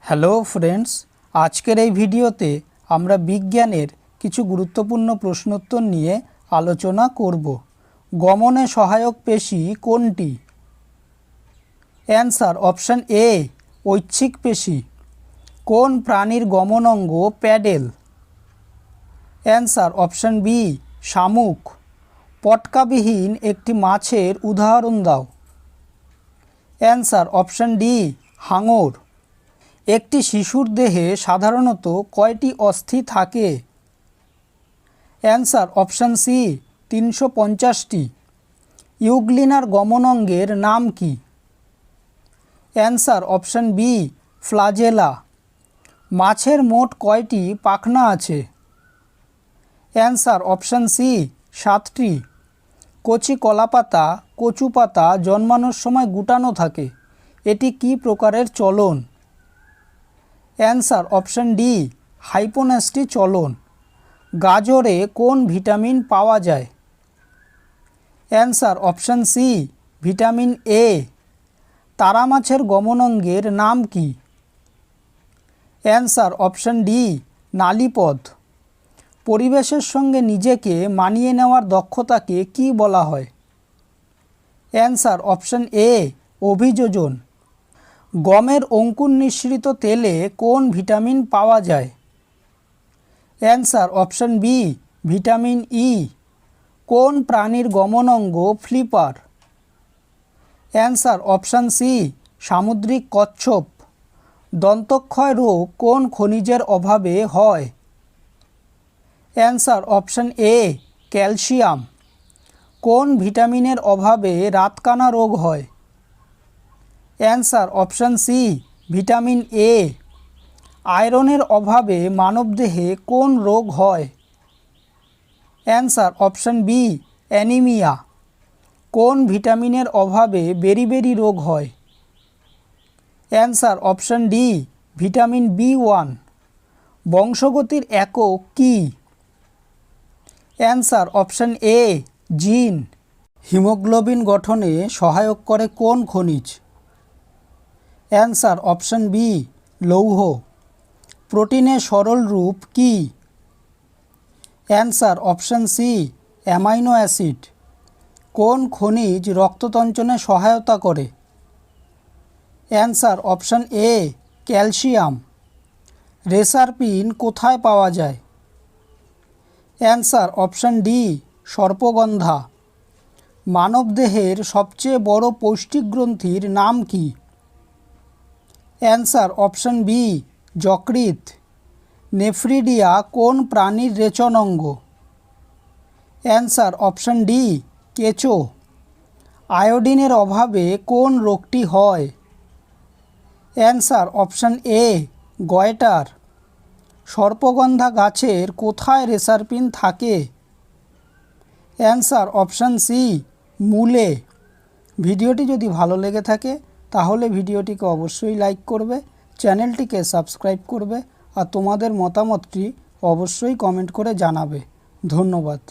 Hello friends, আজকের এই ভিডিওতে আমরা বিজ্ঞানের কিছু গুরুত্বপূর্ণ প্রশ্নোত্তর নিয়ে আলোচনা করব। গমনে সহায়ক পেশি কোনটি? অ্যান্সার অপশান এ ঐচ্ছিক পেশি। কোন প্রাণীর গমন অঙ্গ প্যাডেল? অ্যান্সার অপশান বি শামুক। পটকাবিহীন একটি মাছের উদাহরণ দাও। অ্যান্সার অপশান ডি হাঙর। একটি শিশুর দেহে সাধারণত কয়টি অস্থি থাকে? অ্যান্সার অপশান সি 350টি। ইউগ্লিনার গমন অঙ্গের নাম কি? Answer option B flagella. মাছের মোট কয়টি পাখনা আছে? অ্যান্সার অপশান সি 7টি। কচি কলাপাতা কচু পাতা জন্মানোর সময় গুটানো থাকে, এটি কি প্রকারের চলন? অ্যান্সার অপশান ডি হাইপোনেস্টি চলন। গাজরে কোন ভিটামিন পাওয়া যায়? Answer option C vitamin A. তারা মাছের গমন অঙ্গের নাম কি? অ্যান্সার অপশান ডি নালীপথ। পরিবেশের সঙ্গে নিজেকে মানিয়ে নেওয়ার দক্ষতাকে কি বলা হয়? অ্যান্সার অপশান এ অভিযোজন। গমের অঙ্কুর নিঃসৃত তেলে কোন ভিটামিন পাওয়া যায়? Answer option B vitamin E. কোন প্রাণীর গমন অঙ্গ ফ্লিপার? অ্যান্সার অপশান সি সামুদ্রিক কচ্ছপ। দন্তক্ষয় রোগ কোন খনিজের অভাবে হয়? Answer option A calcium. কোন ভিটামিনের অভাবে রাতকানা রোগ হয়? Answer option C vitamin A. আয়রনের অভাবে মানবদেহে কোন রোগ হয়? Answer option B anaemia. কোন ভিটামিনের অভাবে বেরিবেরি রোগ হয়? Answer option D vitamin B one. বংশগতির একক কি? অ্যান্সার অপশান এ জিন। হিমোগ্লোবিন গঠনে সহায়ক করে কোন খনিজ? অ্যান্সার অপশান বি লৌহ। প্রোটিনের সরল রূপ কি? Answer option C amino acid. কোন খনিজ রক্ততঞ্চনে সহায়তা করে? Answer option A calcium. Reserpine কোথায় পাওয়া যায়? অ্যান্সার অপশান ডি সর্পগন্ধা। মানবদেহের সবচেয়ে বড় পৌষ্টিক গ্রন্থির নাম কি? অ্যান্সার অপশান বি যকৃৎ। নেফ্রিডিয়া কোন প্রাণীর রেচন অঙ্গ? অ্যান্সার অপশান ডি কেঁচো। আয়োডিনের অভাবে কোন রোগটি হয়? অ্যান্সার অপশান এ গয়টার। সর্পগন্ধা গাছের কোথায় রেসারপিন থাকে? অ্যান্সার অপশান সি মূলে। ভিডিওটি যদি ভালো লেগে থাকে তাহলে ভিডিওটিকে অবশ্যই লাইক করবে, চ্যানেলটিকে সাবস্ক্রাইব করবে আর তোমাদের মতামতটি অবশ্যই কমেন্ট করে জানাবে। ধন্যবাদ।